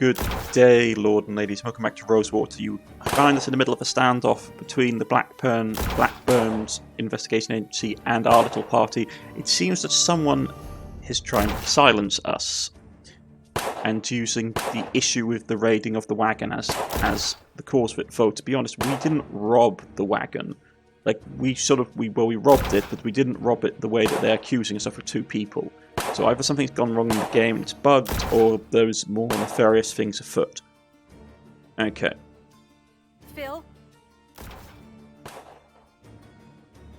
Good day, Lord and ladies. Welcome back to Rosewater. You find us in the middle of a standoff between the Blackburn's investigation agency and our little party. It seems that someone is trying to silence us and using the issue with the raiding of the wagon as the cause for it. Though, to be honest, we didn't rob the wagon. Like, we robbed it, but we didn't rob it the way that they're accusing us of for two people. So either something's gone wrong in the game and it's bugged, or there's more nefarious things afoot. Okay. Phil?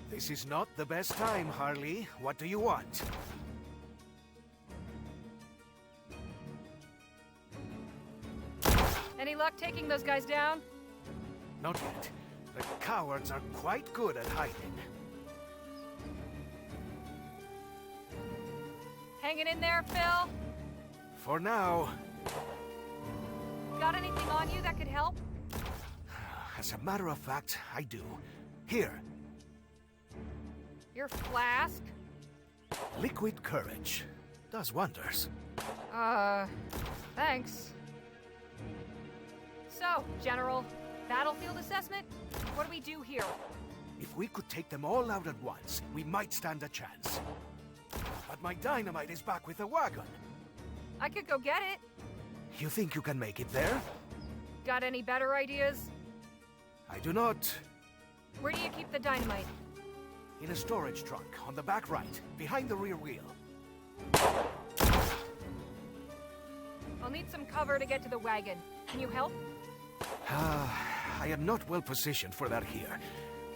This is not the best time, Harley. What do you want? Any luck taking those guys down? Not yet. The cowards are quite good at hiding. Hanging in there, Phil? For now. Got anything on you that could help? As a matter of fact, I do. Here. Your flask? Liquid courage. Does wonders. Thanks. So, General, battlefield assessment? What do we do here? If we could take them all out at once, we might stand a chance. But my dynamite is back with the wagon. I could go get it. You think you can make it there? Got any better ideas? I do not. Where do you keep the dynamite? In a storage trunk, on the back right, behind the rear wheel. I'll need some cover to get to the wagon. Can you help? I am not well positioned for that here.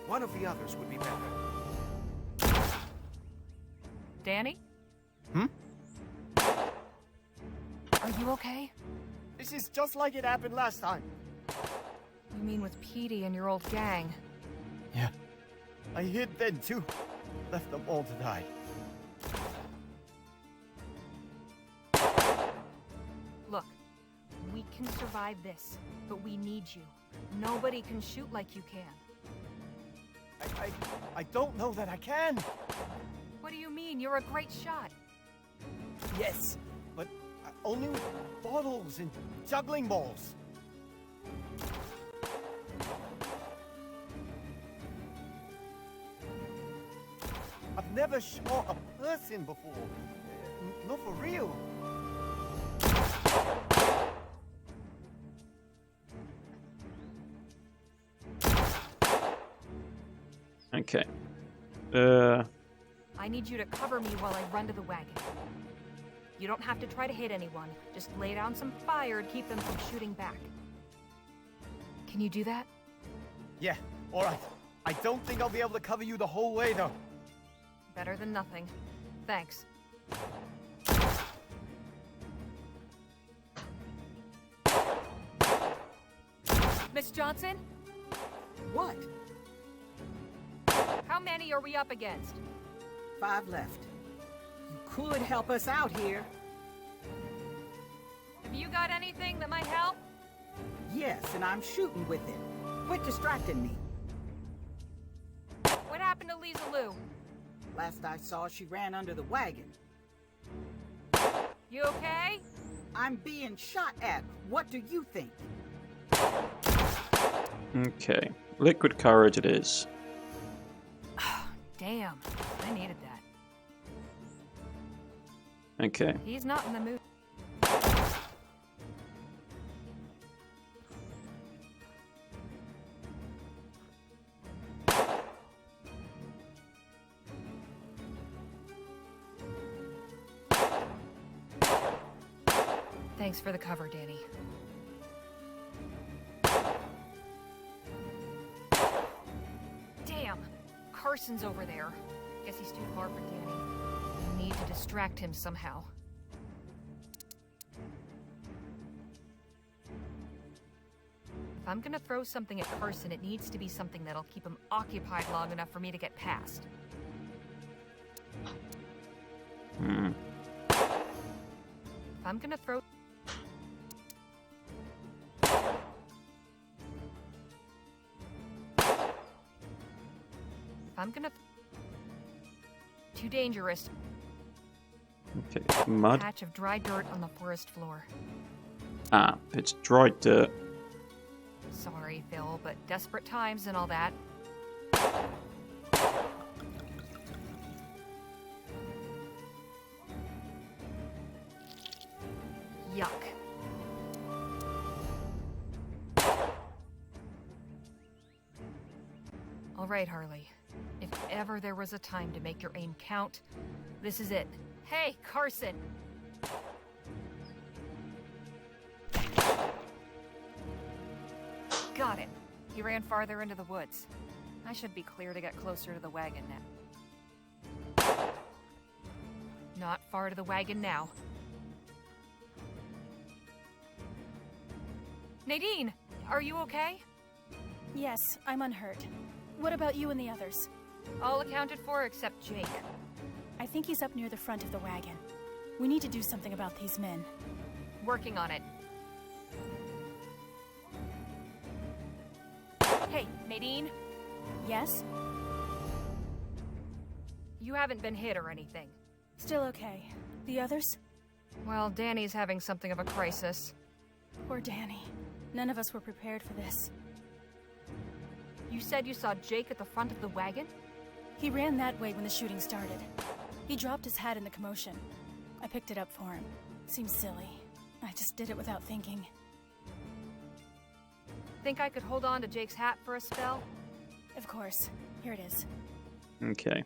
One of the others would be better. Danny? Are you okay? This is just like it happened last time. You mean with Petey and your old gang? Yeah. I hid then too. Left them all to die. Look, we can survive this, but we need you. Nobody can shoot like you can. I don't know that I can. What do you mean? You're a great shot. Yes, but only with bottles and juggling balls. I've never shot a person before. Not for real. Okay. I need you to cover me while I run to the wagon. You don't have to try to hit anyone. Just lay down some fire to keep them from shooting back. Can you do that? Yeah, alright. I don't think I'll be able to cover you the whole way though. Better than nothing. Thanks. Miss Johnson? What? How many are we up against? 5 left. You could help us out here. Have you got anything that might help? Yes, and I'm shooting with it. Quit distracting me. What happened to Lisa Lou? Last I saw, she ran under the wagon. You okay? I'm being shot at. What do you think? Okay. Liquid courage it is. Damn, I needed that. Okay. He's not in the mood. Thanks for the cover, Danny. Damn! Carson's over there. Guess he's too far for Danny. I need to distract him somehow. If I'm gonna throw something at Carson, it needs to be something that'll keep him occupied long enough for me to get past. If I'm gonna throw... I'm gonna... Too dangerous. Okay. Mud. Patch of dry dirt on the forest floor. Ah, it's dried dirt. Sorry, Phil, but desperate times and all that. Yuck. All right, Harley. If ever there was a time to make your aim count, this is it. Hey, Carson! Got him. He ran farther into the woods. I should be clear to get closer to the wagon now. Not far to the wagon now. Nadine, are you okay? Yes, I'm unhurt. What about you and the others? All accounted for except Jake. I think he's up near the front of the wagon. We need to do something about these men. Working on it. Hey, Nadine? Yes? You haven't been hit or anything. Still okay. The others? Well, Danny's having something of a crisis. Poor Danny. None of us were prepared for this. You said you saw Jake at the front of the wagon? He ran that way when the shooting started. He dropped his hat in the commotion. I picked it up for him. Seems silly. I just did it without thinking. Think I could hold on to Jake's hat for a spell? Of course. Here it is. Okay.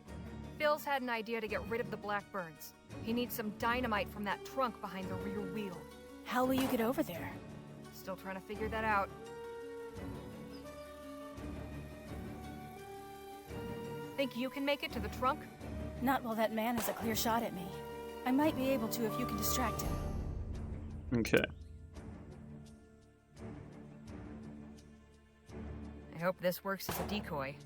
Phil's had an idea to get rid of the Blackburns. He needs some dynamite from that trunk behind the rear wheel. How will you get over there? Still trying to figure that out. Think you can make it to the trunk? Not while that man has a clear shot at me. I might be able to if you can distract him. Okay. I hope this works as a decoy.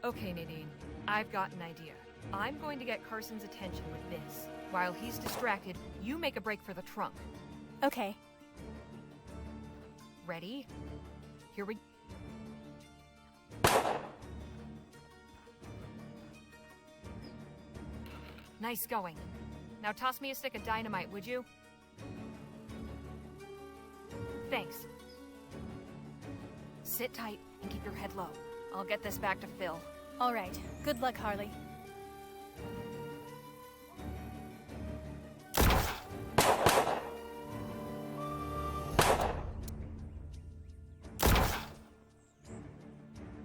Okay, Nadine. I've got an idea. I'm going to get Carson's attention with this. While he's distracted, you make a break for the trunk. Okay. Ready? Here we... Nice going. Now toss me a stick of dynamite, would you? Thanks. Sit tight and keep your head low. I'll get this back to Phil. All right. Good luck, Harley.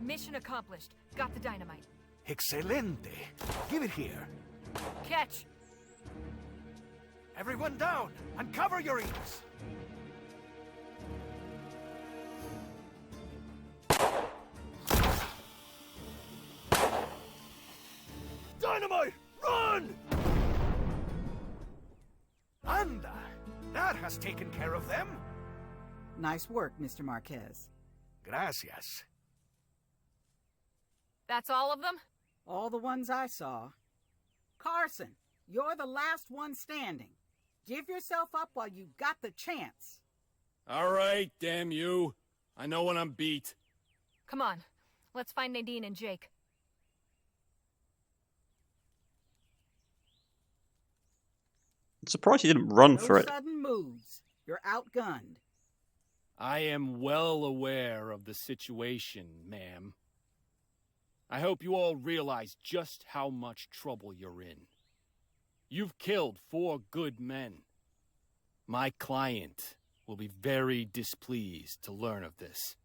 Mission accomplished. Got the dynamite. Excelente. Give it here. Catch! Everyone down and cover your ears. Dynamite! Run! Anda! That has taken care of them. Nice work, Mr. Marquez. Gracias. That's all of them? All the ones I saw. Carson, you're the last one standing. Give yourself up while you've got the chance. All right, damn you. I know when I'm beat. Come on. Let's find Nadine and Jake. I'm surprised he didn't run No for it. sudden moves. You're outgunned. I am well aware of the situation, ma'am. I hope you all realize just how much trouble you're in. You've killed 4 good men. My client will be very displeased to learn of this.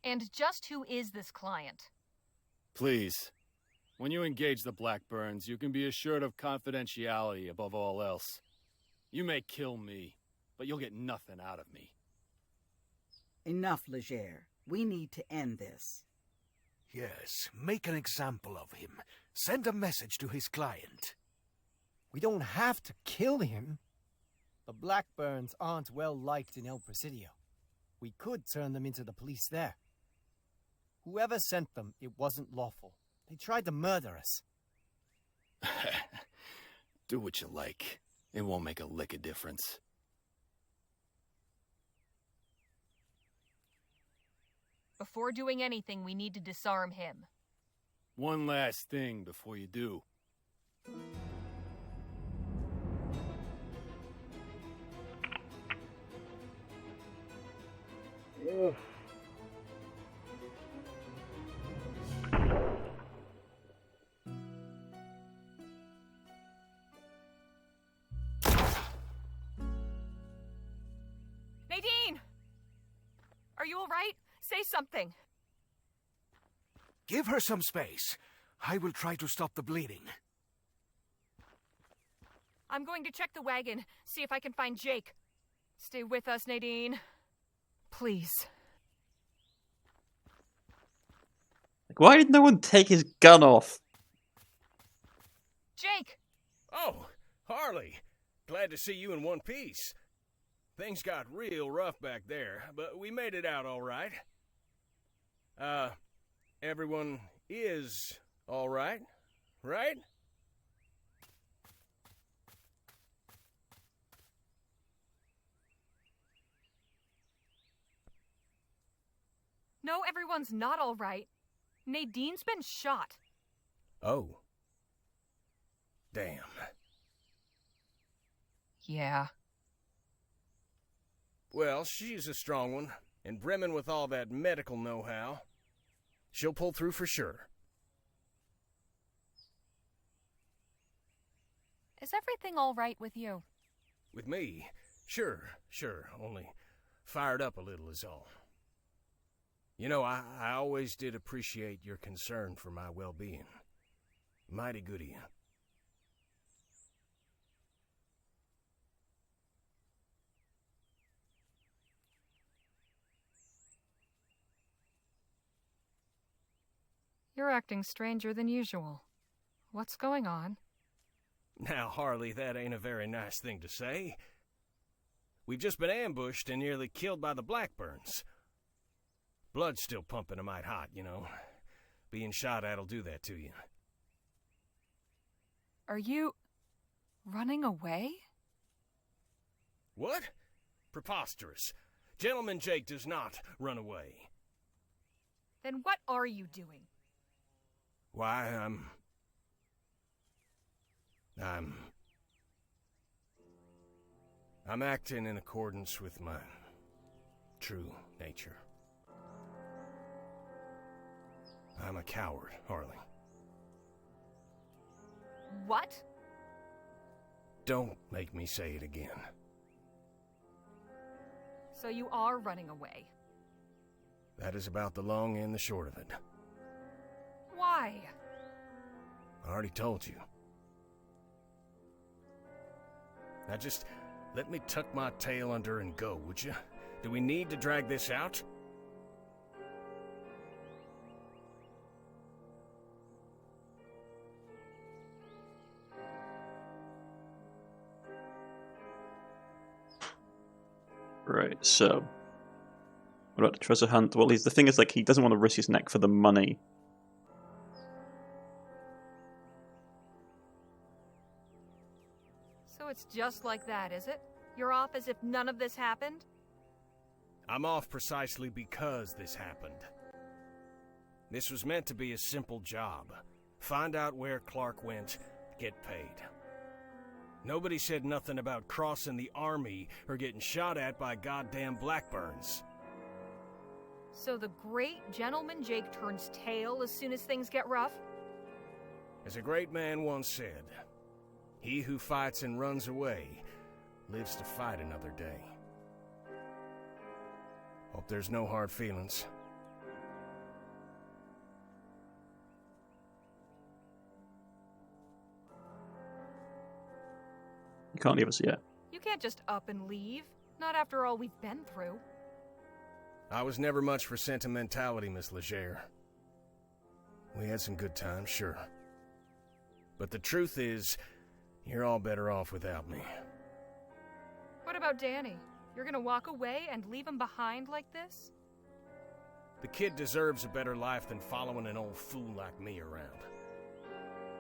And just who is this client? Please, when you engage the Blackburns, you can be assured of confidentiality above all else. You may kill me, but you'll get nothing out of me. Enough, Leger. We need to end this. Yes, make an example of him. Send a message to his client. We don't have to kill him. The Blackburns aren't well liked in El Presidio. We could turn them into the police there. Whoever sent them, it wasn't lawful. They tried to murder us. Do what you like. It won't make a lick of difference. Before doing anything, we need to disarm him. One last thing before you do. Nadine! Are you all right? Say something. Give her some space. I will try to stop the bleeding. I'm going to check the wagon, see if I can find Jake. Stay with us, Nadine. Please. Like, why did no one take his gun off? Jake! Oh, Harley. Glad to see you in one piece. Things got real rough back there, but we made it out all right. Everyone is all right, right? No, everyone's not all right. Nadine's been shot. Oh. Damn. Yeah. Well, she's a strong one, and brimming with all that medical know-how. She'll pull through for sure. Is everything all right with you? With me? Sure. Only fired up a little is all. You know, I always did appreciate your concern for my well-being. Mighty good of you. You're acting stranger than usual. What's going on? Now, Harley, that ain't a very nice thing to say. We've just been ambushed and nearly killed by the Blackburns. Blood's still pumping a mite hot, you know. Being shot at'll do that to you. Are you running away? What? Preposterous. Gentleman Jake does not run away. Then what are you doing? Why, I'm acting in accordance with my true nature. I'm a coward, Harley. What? Don't make me say it again. So you are running away. That is about the long and the short of it. Why? I already told you. Now just let me tuck my tail under and go, would you? Do we need to drag this out? Right, so... what about the treasure hunt? Well, the thing is, like, he doesn't want to risk his neck for the money. So it's just like that, is it? You're off as if none of this happened? I'm off precisely because this happened. This was meant to be a simple job. Find out where Clark went, get paid. Nobody said nothing about crossing the army or getting shot at by goddamn Blackburns. So the great gentleman Jake turns tail as soon as things get rough? As a great man once said, he who fights and runs away lives to fight another day. Hope there's no hard feelings. You can't leave us yet. You can't just up and leave. Not after all we've been through. I was never much for sentimentality, Miss Leger. We had some good times, sure. But the truth is, you're all better off without me. What about Danny? You're gonna walk away and leave him behind like this? The kid deserves a better life than following an old fool like me around.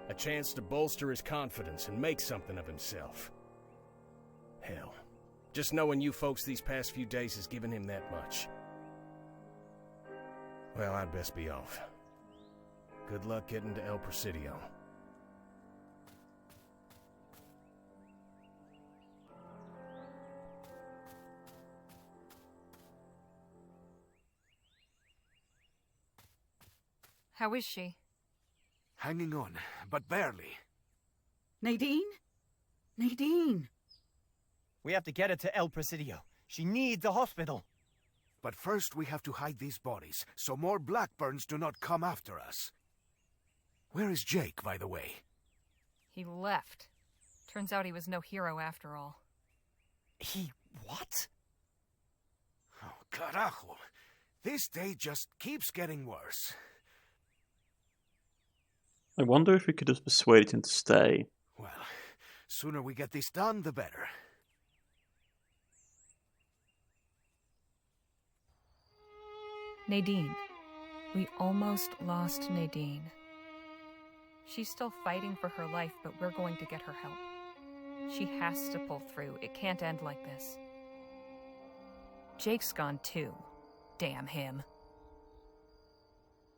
A chance to bolster his confidence and make something of himself. Hell, just knowing you folks these past few days has given him that much. Well, I'd best be off. Good luck getting to El Presidio. How is she? Hanging on, but barely. Nadine? Nadine! We have to get her to El Presidio. She needs a hospital. But first we have to hide these bodies, so more Blackburns do not come after us. Where is Jake, by the way? He left. Turns out he was no hero after all. He what? Oh, carajo. This day just keeps getting worse. I wonder if we could have persuaded him to stay. Well, sooner we get this done, the better. Nadine. We almost lost Nadine. She's still fighting for her life, but we're going to get her help. She has to pull through. It can't end like this. Jake's gone too. Damn him.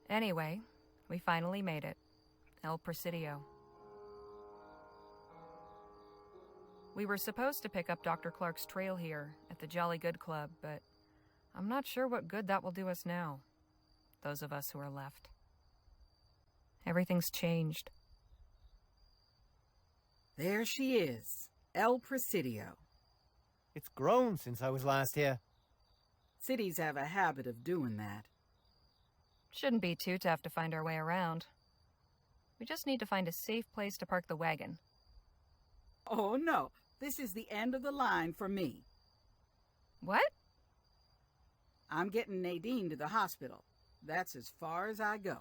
Anyway, we finally made it. El Presidio. We were supposed to pick up Dr. Clark's trail here at the Jolly Good Club, but I'm not sure what good that will do us now. Those of us who are left. Everything's changed. There she is. El Presidio. It's grown since I was last here. Cities have a habit of doing that. Shouldn't be too tough to find our way around. We just need to find a safe place to park the wagon. Oh no, this is the end of the line for me. What? I'm getting Nadine to the hospital. That's as far as I go.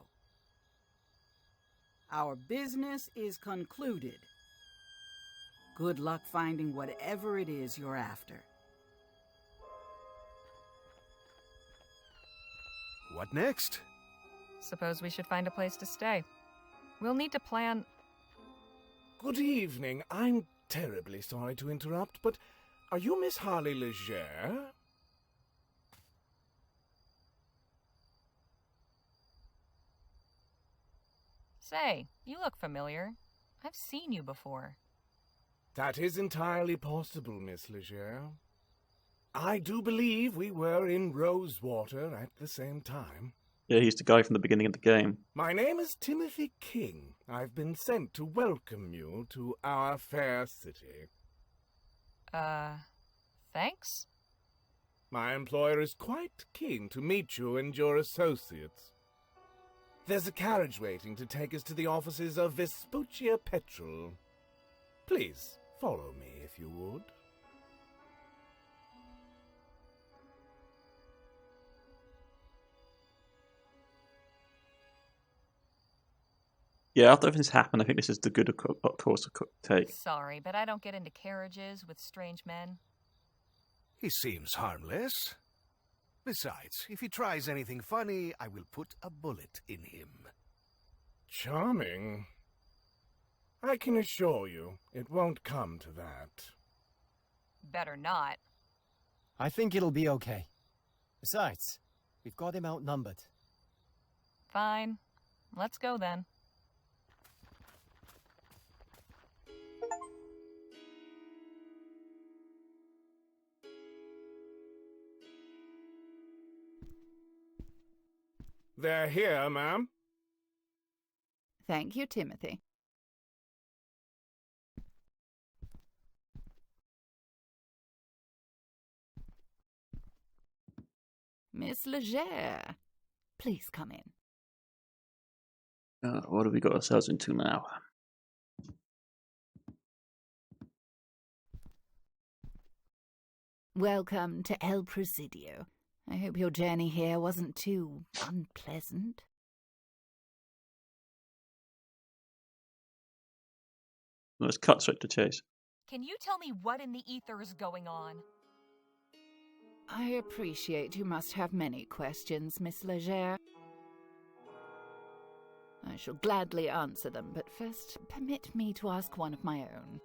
Our business is concluded. Good luck finding whatever it is you're after. What next? Suppose we should find a place to stay. We'll need to plan... Good evening. I'm terribly sorry to interrupt, but are you Miss Harley Leger? Say, you look familiar. I've seen you before. That is entirely possible, Miss Leger. I do believe we were in Rosewater at the same time. Yeah, he's the guy from the beginning of the game. My name is Timothy King. I've been sent to welcome you to our fair city. Thanks? My employer is quite keen to meet you and your associates. There's a carriage waiting to take us to the offices of Vespuccia Petrol. Please, follow me if you would. Yeah, after everything's happened, I think this is the good course to take. Sorry, but I don't get into carriages with strange men. He seems harmless. Besides, if he tries anything funny, I will put a bullet in him. Charming. I can assure you, it won't come to that. Better not. I think it'll be okay. Besides, we've got him outnumbered. Fine. Let's go then. They're here, ma'am. Thank you, Timothy. Miss Leger, please come in. What have we got ourselves into now? Welcome to El Presidio. I hope your journey here wasn't too unpleasant. Let's cut straight to chase. Can you tell me what in the ether is going on? I appreciate you must have many questions, Miss Leger. I shall gladly answer them, but first permit me to ask one of my own.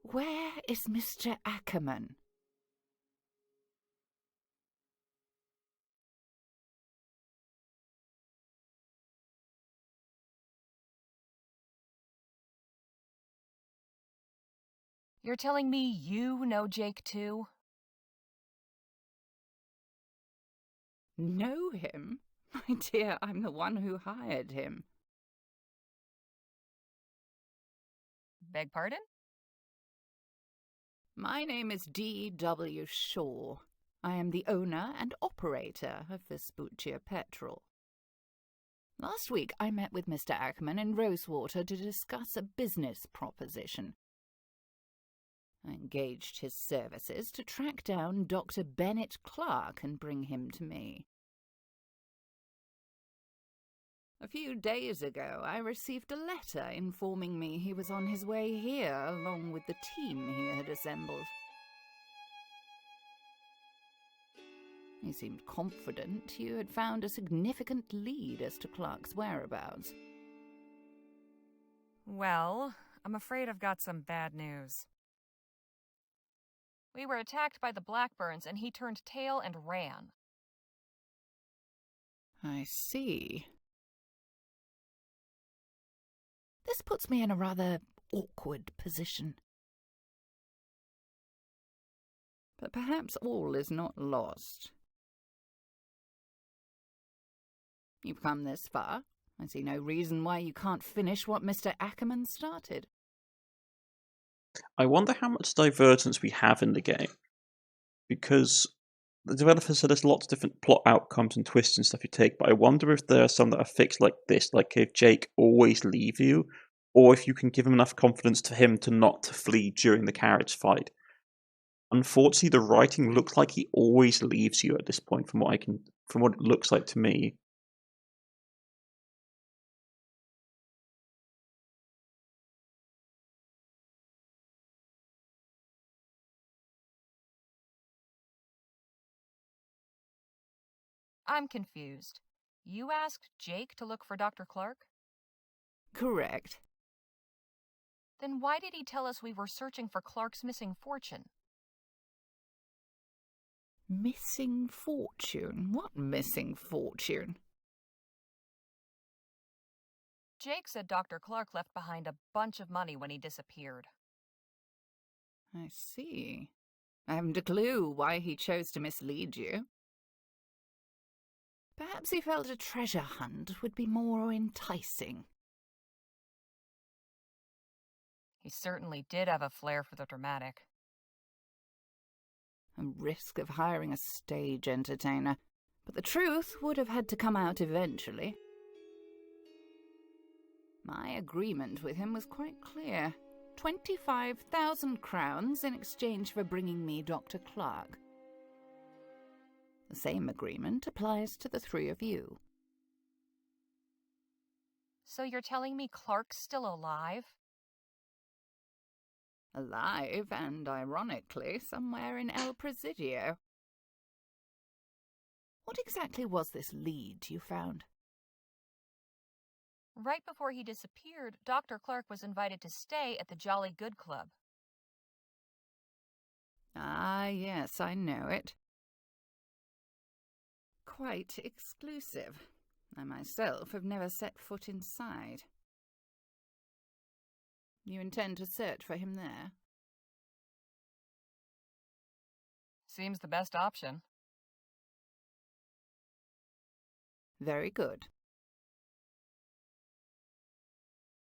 Where is Mr. Ackerman? You're telling me you know Jake too? Know him? My dear, I'm the one who hired him. Beg pardon? My name is D.W. Shaw. I am the owner and operator of Vespuccia Petrol. Last week I met with Mr. Ackerman in Rosewater to discuss a business proposition. I engaged his services to track down Dr. Bennett Clark and bring him to me. A few days ago, I received a letter informing me he was on his way here along with the team he had assembled. He seemed confident you had found a significant lead as to Clark's whereabouts. Well, I'm afraid I've got some bad news. We were attacked by the Blackburns and he turned tail and ran. I see. This puts me in a rather awkward position. But perhaps all is not lost. You've come this far. I see no reason why you can't finish what Mr. Ackerman started. I wonder how much divergence we have in the game. Because the developer said there's lots of different plot outcomes and twists and stuff you take, but I wonder if there are some that are fixed like this, like if Jake always leave you, or if you can give him enough confidence to him to not to flee during the carriage fight. Unfortunately, the writing looks like he always leaves you at this point, from what it looks like to me. I'm confused. You asked Jake to look for Dr. Clark? Correct. Then why did he tell us we were searching for Clark's missing fortune? Missing fortune? What missing fortune? Jake said Dr. Clark left behind a bunch of money when he disappeared. I see. I haven't a clue why he chose to mislead you. Perhaps he felt a treasure hunt would be more enticing. He certainly did have a flair for the dramatic. A risk of hiring a stage entertainer, but the truth would have had to come out eventually. My agreement with him was quite clear. 25,000 crowns in exchange for bringing me Dr. Clark. The same agreement applies to the three of you. So you're telling me Clark's still alive? Alive, and ironically, somewhere in El Presidio. What exactly was this lead you found? Right before he disappeared, Dr. Clark was invited to stay at the Jolly Good Club. Ah, yes, I know it. Quite exclusive. I myself have never set foot inside. You intend to search for him there? Seems the best option. Very good.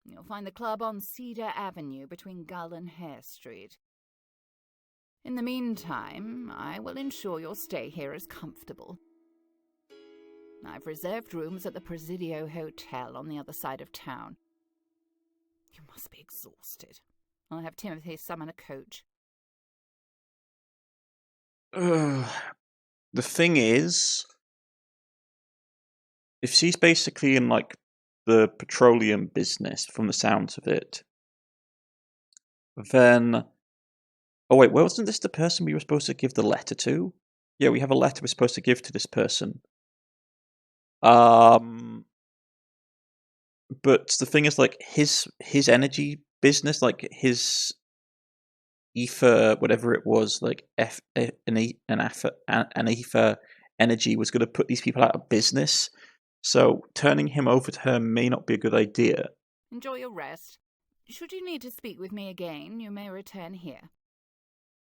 You'll find the club on Cedar Avenue between Gull and Hare Street. In the meantime, I will ensure your stay here is comfortable. I've reserved rooms at the Presidio Hotel on the other side of town. You must be exhausted. I'll have Timothy summon a coach. The thing is, if she's basically in, like, the petroleum business, from the sounds of it, then... Oh wait, wasn't this the person we were supposed to give the letter to? Yeah, we have a letter we're supposed to give to this person. But the thing is, like, his energy business, like his ether, whatever it was, like an ether energy was going to put these people out of business. So turning him over to her may not be a good idea. Enjoy your rest. should you need to speak with me again, you may return here.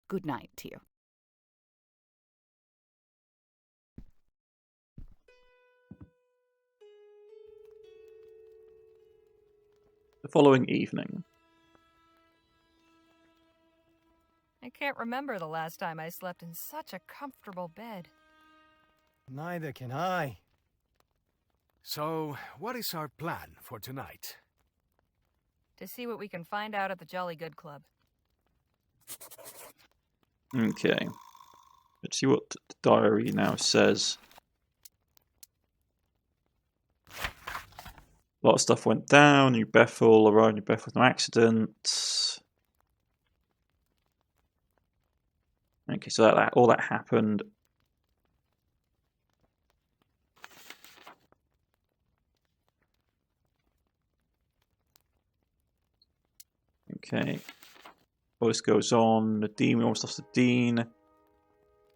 Good night to you. The following evening. I can't remember the last time I slept in such a comfortable bed. Neither can I. So, what is our plan for tonight? To see what we can find out at the Jolly Good Club. Okay. Let's see what the diary now says. A lot of stuff went down. New Bethel arrived. New Bethel with no accident. Okay, so all that happened. Okay. All this goes on. The Dean, we almost lost the Dean.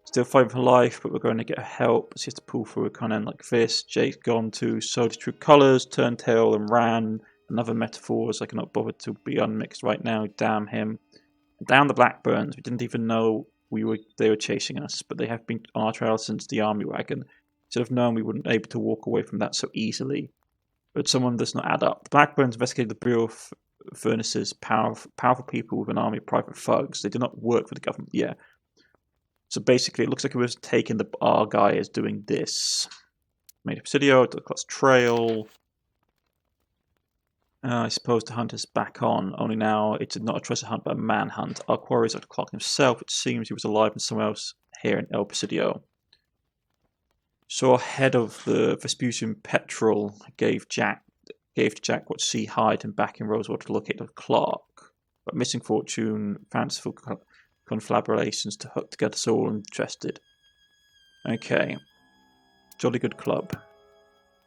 Still fighting for life, but we're going to get help. So you have to pull through a kind of like this. Jake's gone to sowed his true colours, turned tail and ran. Another metaphor, as I cannot bother to be unmixed right now. Damn him. Down the Blackburns. We didn't even know they were chasing us, but they have been on our trail since the army wagon. Should have known we wouldn't be able to walk away from that so easily. But someone does not add up. The Blackburns investigated the Bureau of Furnaces, powerful people with an army of private thugs. They do not work for the government. Yeah. So basically, it looks like it was taking our guy as doing this. Made a Presidio, Class Trail. I suppose the hunt is back on. Only now it's not a treasure hunt, but a manhunt. Our quarry is Dr. Clark himself. It seems he was alive and somewhere else here in El Presidio. So head of the Vespuccian Petrel gave to Jack what she hired him back in Rosewater to locate Dr. Clark. But missing fortune, fanciful conflagrations to hook together us all interested. Okay. Jolly Good Club.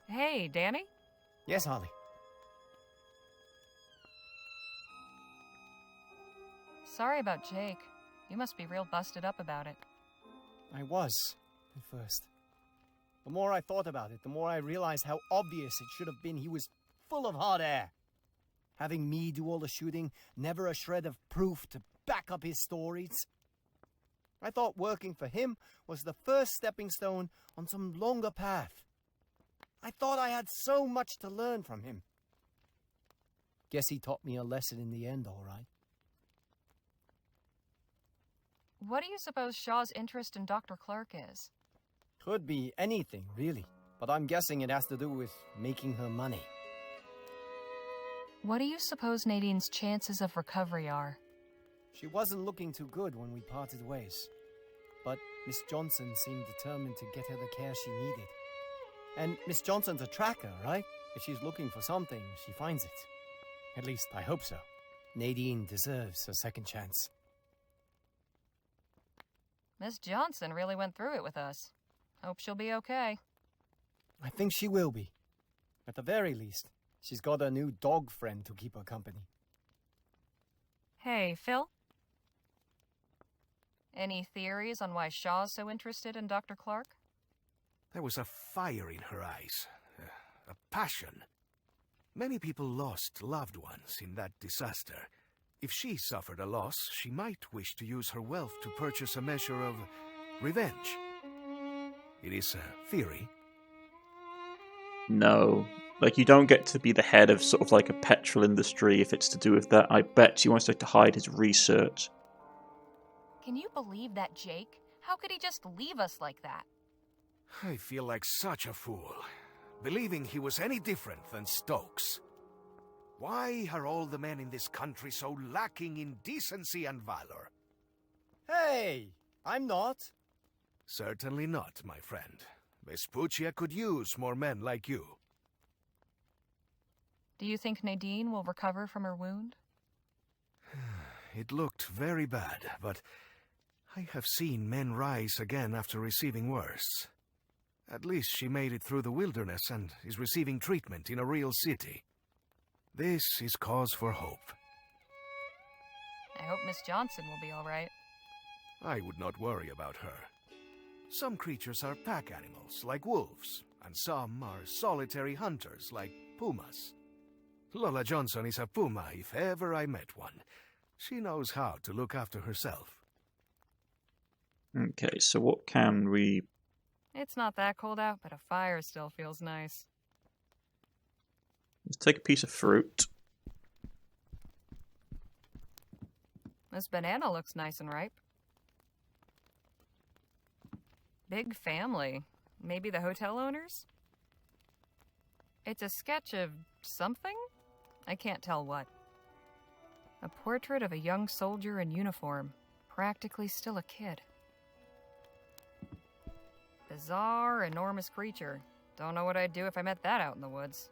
Hey, Danny? Yes, Harley. Sorry about Jake. You must be real busted up about it. I was, at first. The more I thought about it, the more I realized how obvious it should have been he was full of hot air. Having me do all the shooting, never a shred of proof to back up his stories. I thought working for him was the first stepping stone on some longer path. I thought I had so much to learn from him. Guess he taught me a lesson in the end, all right. What do you suppose Shaw's interest in Dr. Clark is? Could be anything, really. But I'm guessing it has to do with making her money. What do you suppose Nadine's chances of recovery are? She wasn't looking too good when we parted ways. But Miss Johnson seemed determined to get her the care she needed. And Miss Johnson's a tracker, right? If she's looking for something, she finds it. At least, I hope so. Nadine deserves a second chance. Miss Johnson really went through it with us. Hope she'll be okay. I think she will be. At the very least, she's got a new dog friend to keep her company. Hey, Phil? Any theories on why Shaw's so interested in Dr. Clark? There was a fire in her eyes, a passion. Many people lost loved ones in that disaster. If she suffered a loss, she might wish to use her wealth to purchase a measure of revenge. It is a theory. No. Like, you don't get to be the head of sort of like a petrol industry if it's to do with that. I bet he wants to hide his research. Can you believe that, Jake? How could he just leave us like that? I feel like such a fool, believing he was any different than Stokes. Why are all the men in this country so lacking in decency and valor? Hey, I'm not. Certainly not, my friend. Vespuccia could use more men like you. Do you think Nadine will recover from her wound? It looked very bad, but I have seen men rise again after receiving worse. At least she made it through the wilderness and is receiving treatment in a real city. This is cause for hope. I hope Miss Johnson will be all right. I would not worry about her. Some creatures are pack animals, like wolves, and some are solitary hunters, like pumas. Lola Johnson is a puma if ever I met one. She knows how to look after herself. Okay, so what can we... It's not that cold out, but a fire still feels nice. Let's take a piece of fruit. This banana looks nice and ripe. Big family. Maybe the hotel owners? It's a sketch of something? I can't tell what. A portrait of a young soldier in uniform, practically still a kid. Bizarre, enormous creature. Don't know what I'd do if I met that out in the woods.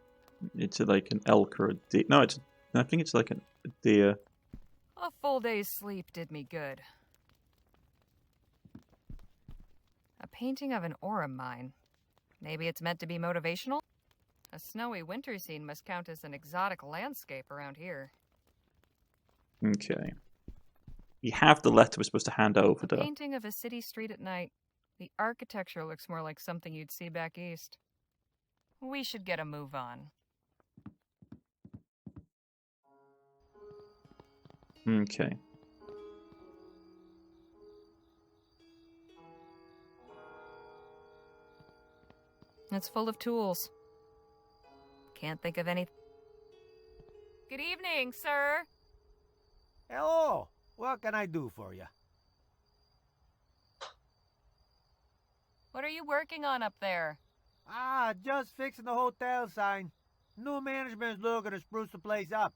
It's like an elk or a deer. No, I think it's like a deer. A full day's sleep did me good. A painting of an ore mine. Maybe it's meant to be motivational? A snowy winter scene must count as an exotic landscape around here. Okay. You have the letter we're supposed to hand over, A though. painting of a city street at night. The architecture looks more like something you'd see back east. We should get a move on. Okay. It's full of tools. Can't think of any. Good evening, sir. Hello. What can I do for you? What are you working on up there? Just fixing the hotel sign. New management's looking to spruce the place up.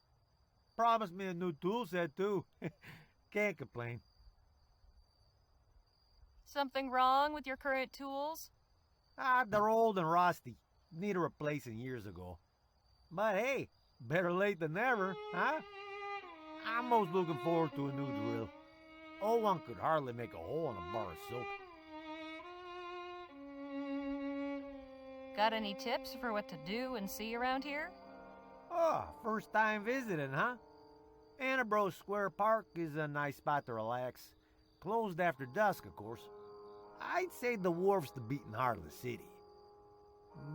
Promised me a new tool set, too. Can't complain. Something wrong with your current tools? They're old and rusty. Need a replacing years ago. But hey, better late than never, huh? I'm most looking forward to a new drill. Old one could hardly make a hole in a bar of soap. Got any tips for what to do and see around here? First time visiting, huh? Annabro Square Park is a nice spot to relax. Closed after dusk, of course. I'd say the wharf's the beating heart of the city.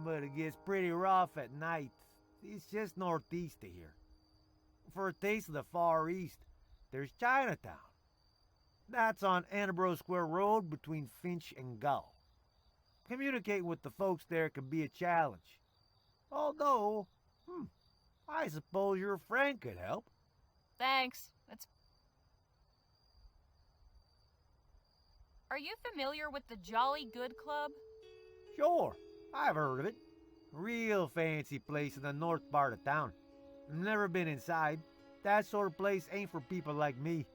But it gets pretty rough at night. It's just northeast of here. For a taste of the Far East, there's Chinatown. That's on Annabro Square Road between Finch and Gull. Communicating with the folks there can be a challenge. Although, I suppose your friend could help. Thanks. Are you familiar with the Jolly Good Club? Sure, I've heard of it. Real fancy place in the north part of town. Never been inside. That sort of place ain't for people like me.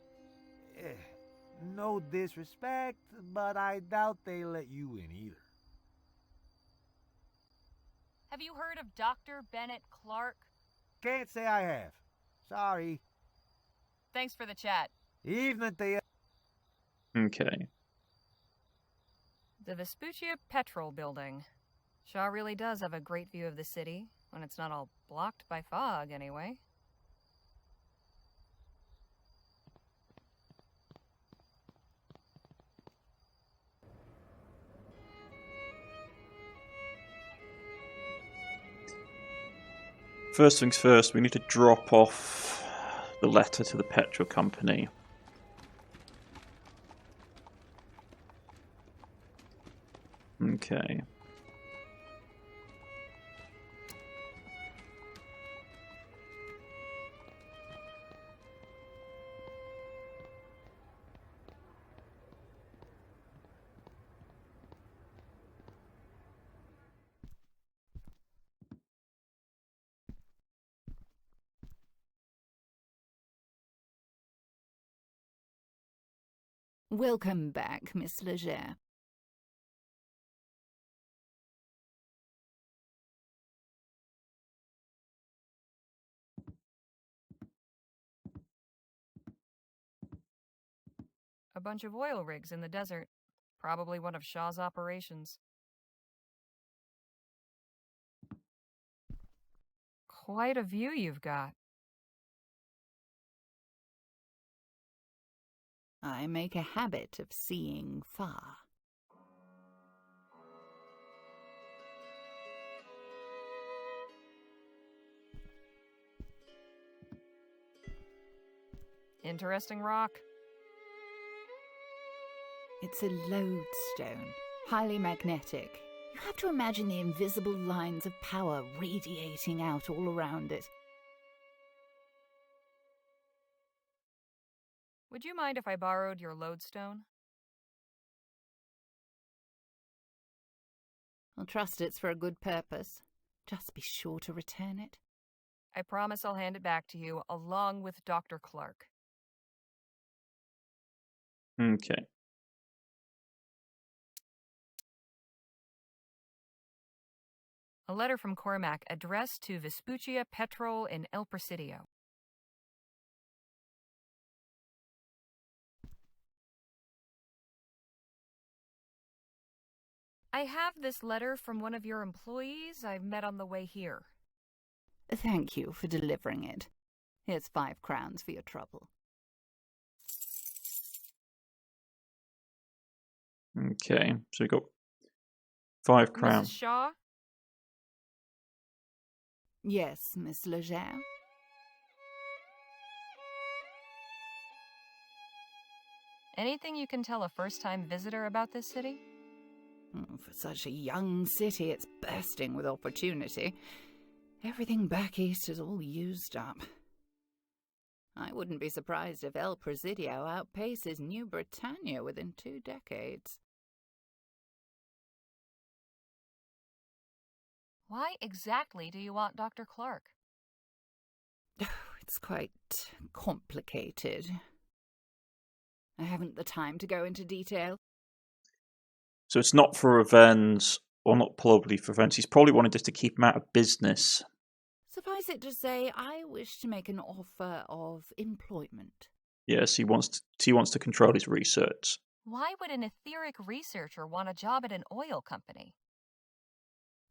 No disrespect, but I doubt they let you in either. Have you heard of Dr. Bennett Clark? Can't say I have. Sorry. Thanks for the chat. Evening to you. Okay. The Vespuccia Petrol Building. Shaw really does have a great view of the city, when it's not all blocked by fog, anyway. First things first, we need to drop off the letter to the petrol company. Okay. Welcome back, Miss Leger. A bunch of oil rigs in the desert. Probably one of Shaw's operations. Quite a view you've got. I make a habit of seeing far. Interesting rock. It's a lodestone, highly magnetic. You have to imagine the invisible lines of power radiating out all around it. Would you mind if I borrowed your lodestone? I'll trust it's for a good purpose. Just be sure to return it. I promise I'll hand it back to you, along with Dr. Clark. Okay. A letter from Cormac addressed to Vespuccia Petrol in El Presidio. I have this letter from one of your employees I've met on the way here. Thank you for delivering it. Here's 5 crowns for your trouble. Okay, so we got 5 crowns. Mrs. Shaw? Yes, Miss Leger. Anything you can tell a first-time visitor about this city? For such a young city, it's bursting with opportunity. Everything back east is all used up. I wouldn't be surprised if El Presidio outpaces New Bretagne within 2 decades. Why exactly do you want Dr. Clark? It's quite complicated. I haven't the time to go into detail. So it's not for revenge, or not probably for revenge. He's probably wanted just to keep him out of business. Suffice it to say, I wish to make an offer of employment. Yes, he wants to control his research. Why would an etheric researcher want a job at an oil company?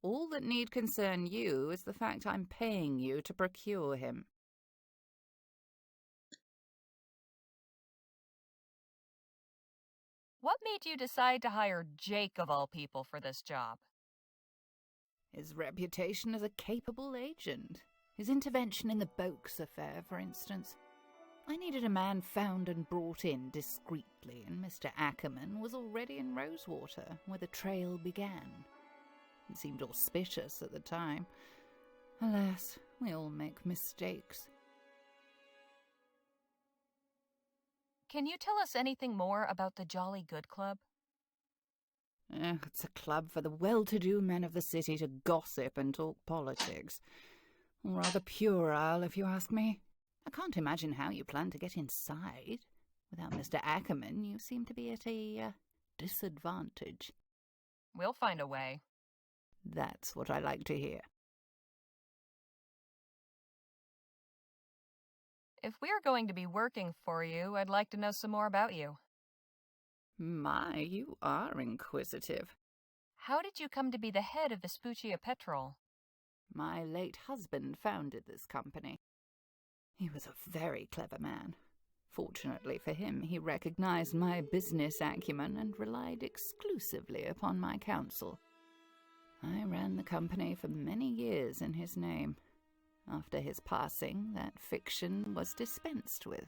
All that need concern you is the fact I'm paying you to procure him. What made you decide to hire Jake, of all people, for this job? His reputation as a capable agent. His intervention in the Boakes affair, for instance. I needed a man found and brought in discreetly, and Mr. Ackerman was already in Rosewater, where the trail began. It seemed auspicious at the time. Alas, we all make mistakes. Can you tell us anything more about the Jolly Good Club? It's a club for the well-to-do men of the city to gossip and talk politics. Rather puerile, if you ask me. I can't imagine how you plan to get inside. Without Mr. Ackerman, you seem to be at a disadvantage. We'll find a way. That's what I like to hear. If we're going to be working for you, I'd like to know some more about you. My, you are inquisitive. How did you come to be the head of Vespuccia Petrol? My late husband founded this company. He was a very clever man. Fortunately for him, he recognized my business acumen and relied exclusively upon my counsel. I ran the company for many years in his name. After his passing, that fiction was dispensed with.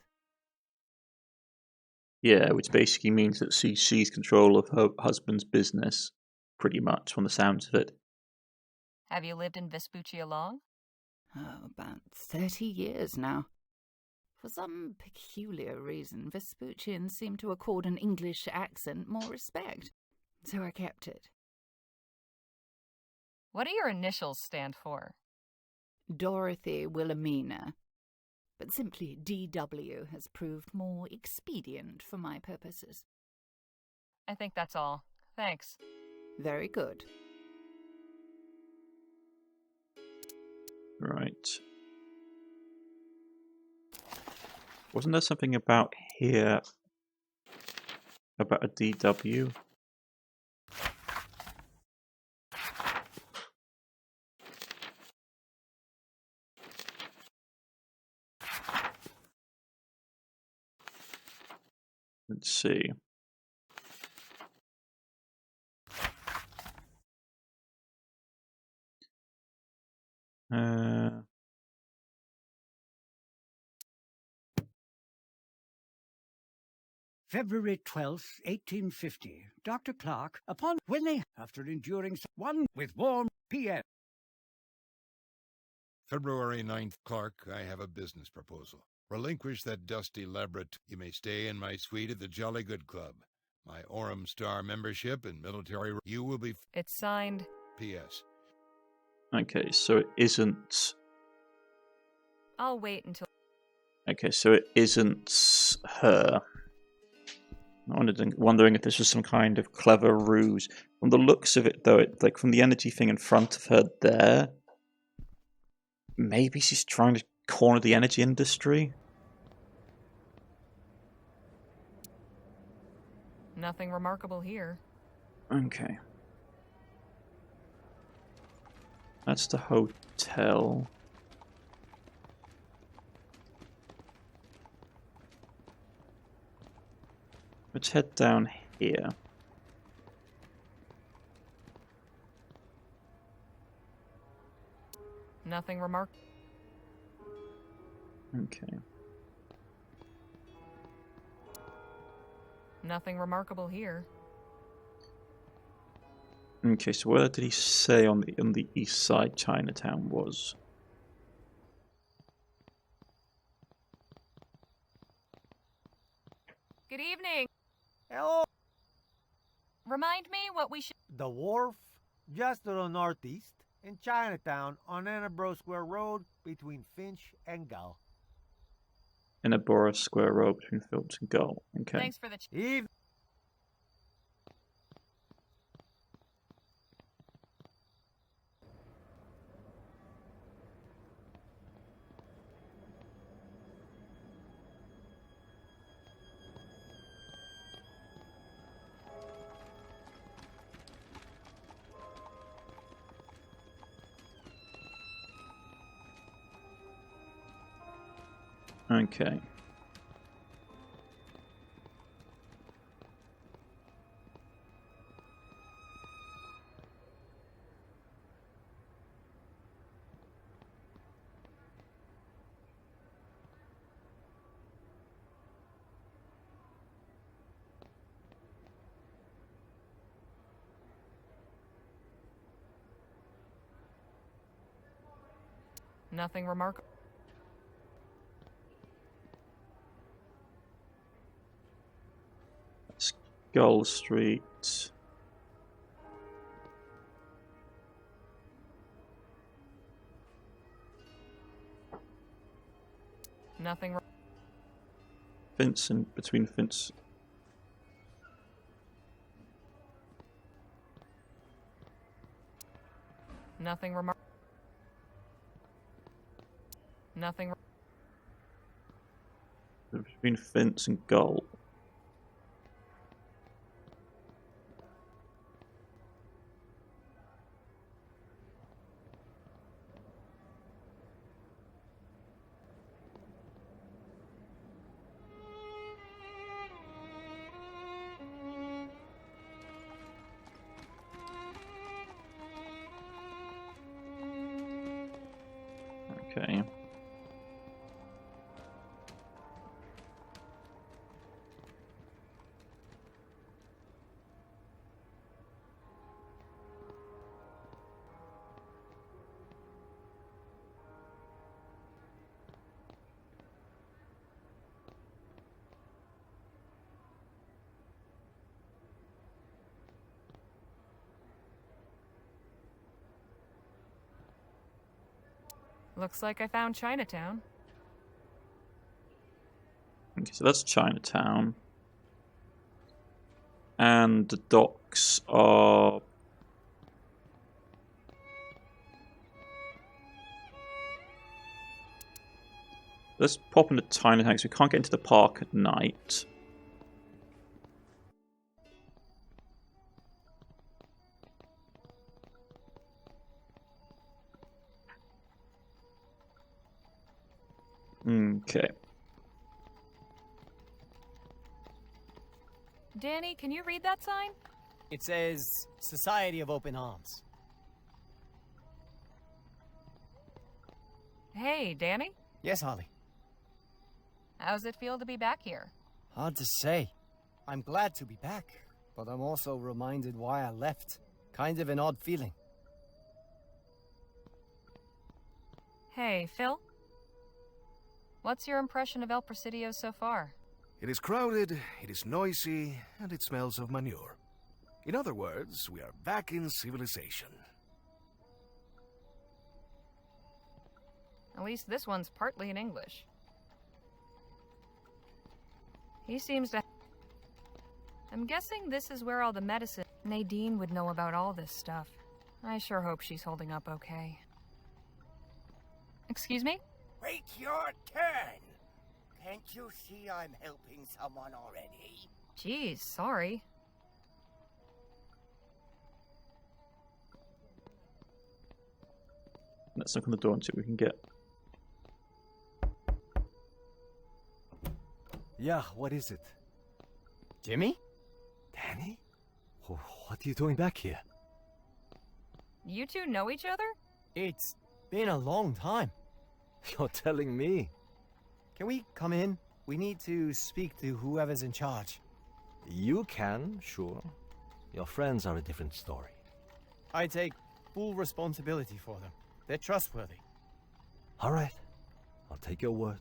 Yeah, which basically means that she seized control of her husband's business, pretty much, from the sounds of it. Have you lived in Vespuccia long? Oh, about 30 years now. For some peculiar reason, Vespuccians seem to accord an English accent more respect, so I kept it. What do your initials stand for? Dorothy Wilhelmina, but simply D.W. has proved more expedient for my purposes. I think that's all. Thanks. Very good. Right. Wasn't there something about here about a DW? Let's see. February 12th, 1850, Dr. Clark, after enduring one with warm P.M. February 9th, Clark, I have a business proposal. Relinquish that dusty labyrinth. You may stay in my suite at the Jolly Good Club. My Orem Star membership and military... You will be... It's signed. P.S. Okay, so it isn't... I'll wait until... Okay, so it isn't her. I'm wondering if this was some kind of clever ruse. From the looks of it, though, like from the energy thing in front of her there, maybe she's trying to corner the energy industry? Nothing remarkable here. Okay. That's the hotel. Let's head down here. Nothing remarkable. Okay. Nothing remarkable here. Okay, so where did he say on the east side Chinatown was? Good evening. Hello. Remind me what we should... The wharf, just to the northeast, in Chinatown on Annabro Square Road between Finch and Gull. In a Boris Square Road between Phillips and Gull. Okay. Thanks for the... Okay. Nothing remarkable. Gull Street. Nothing. Vincent, between Vince. Nothing remarkable. Nothing. Between Vince and Gull. Okay. Looks like I found Chinatown. Okay, so that's Chinatown. And the docks are... Let's pop into Chinatown because we can't get into the park at night. Okay. Danny, can you read that sign? It says Society of Open Arms. Hey, Danny? Yes, Harley. How's it feel to be back here? Hard to say. I'm glad to be back, but I'm also reminded why I left. Kind of an odd feeling. Hey, Phil? What's your impression of El Presidio so far? It is crowded, it is noisy, and it smells of manure. In other words, we are back in civilization. At least this one's partly in English. He seems to... I'm guessing this is where all the medicine... Nadine would know about all this stuff. I sure hope she's holding up okay. Excuse me? Wait your turn! Can't you see I'm helping someone already? Geez, sorry. Let's knock on the door and see what we can get. Yeah, what is it? Jimmy? Danny? What are you doing back here? You two know each other? It's been a long time. You're telling me? Can we come in? We need to speak to whoever's in charge. You can, sure. Your friends are a different story. I take full responsibility for them. They're trustworthy. All right. I'll take your word.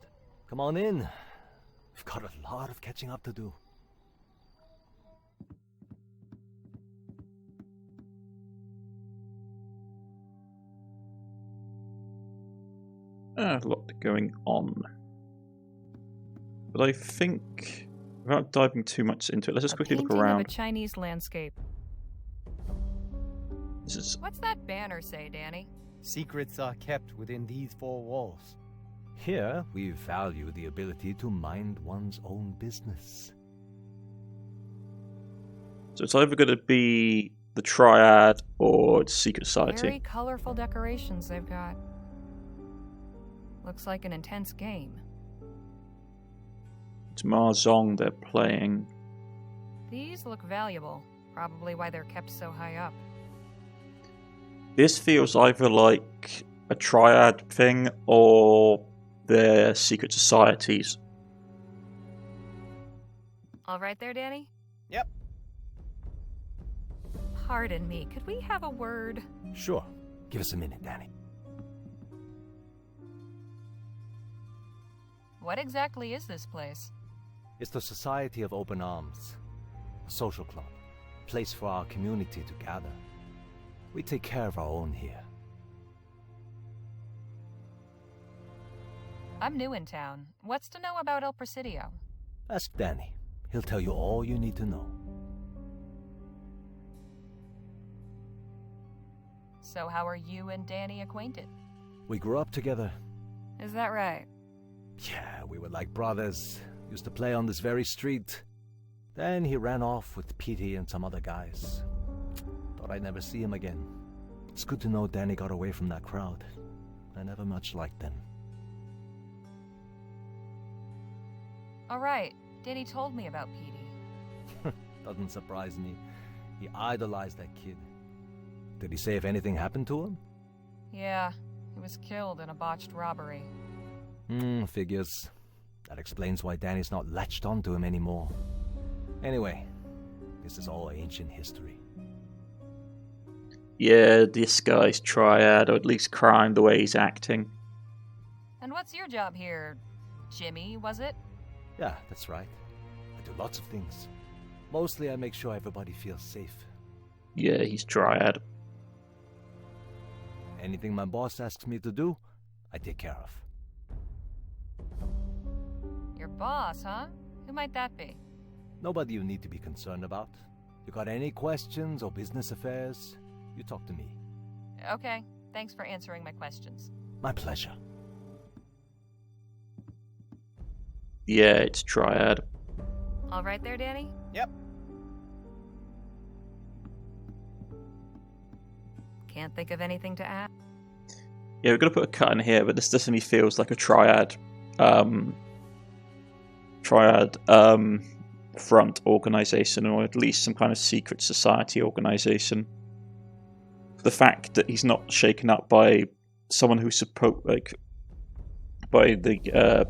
Come on in. We've got a lot of catching up to do. A lot going on. But I think, without diving too much into it, let's just quickly look around. Of a Chinese landscape. This is... What's that banner say, Danny? Secrets are kept within these four walls. Here, we value the ability to mind one's own business. So it's either going to be the Triad or Secret Society. Very colorful decorations they've got. Looks like an intense game. It's Mahjong they're playing. These look valuable. Probably why they're kept so high up. This feels either like a Triad thing or their secret societies. All right there, Danny? Yep. Pardon me, could we have a word? Sure. Give us a minute, Danny. What exactly is this place? It's the Society of Open Arms. A social club. A place for our community to gather. We take care of our own here. I'm new in town. What's to know about El Presidio? Ask Danny. He'll tell you all you need to know. So how are you and Danny acquainted? We grew up together. Is that right? Yeah, we were like brothers. Used to play on this very street. Then he ran off with Petey and some other guys. Thought I'd never see him again. It's good to know Danny got away from that crowd. I never much liked them. All right, Danny told me about Petey. Doesn't surprise me. He idolized that kid. Did he say if anything happened to him? Yeah, he was killed in a botched robbery. Figures. That explains why Danny's not latched onto him anymore. Anyway, this is all ancient history. Yeah, this guy's Triad, or at least crime, the way he's acting. And what's your job here? Jimmy, was it? Yeah, that's right. I do lots of things. Mostly I make sure everybody feels safe. Yeah, he's Triad. Anything my boss asks me to do, I take care of. Your boss, huh? Who might that be? Nobody you need to be concerned about. You got any questions or business affairs, you talk to me. Okay, thanks for answering my questions. My pleasure. Yeah, it's Triad. All right there, Danny? Yep. Can't think of anything to add? Yeah, we're going to put a cut in here, but this definitely feels like a Triad front organization, or at least some kind of secret society organization. The fact that he's not shaken up by someone who's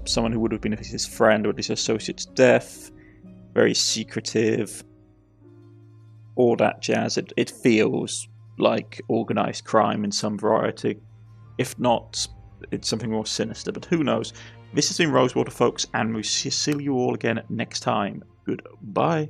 someone who would have been his friend or his associate's death, very secretive, all that jazz. It feels like organised crime in some variety. If not, it's something more sinister, but who knows. This has been Rosewater, folks, and we'll see you all again next time. Goodbye.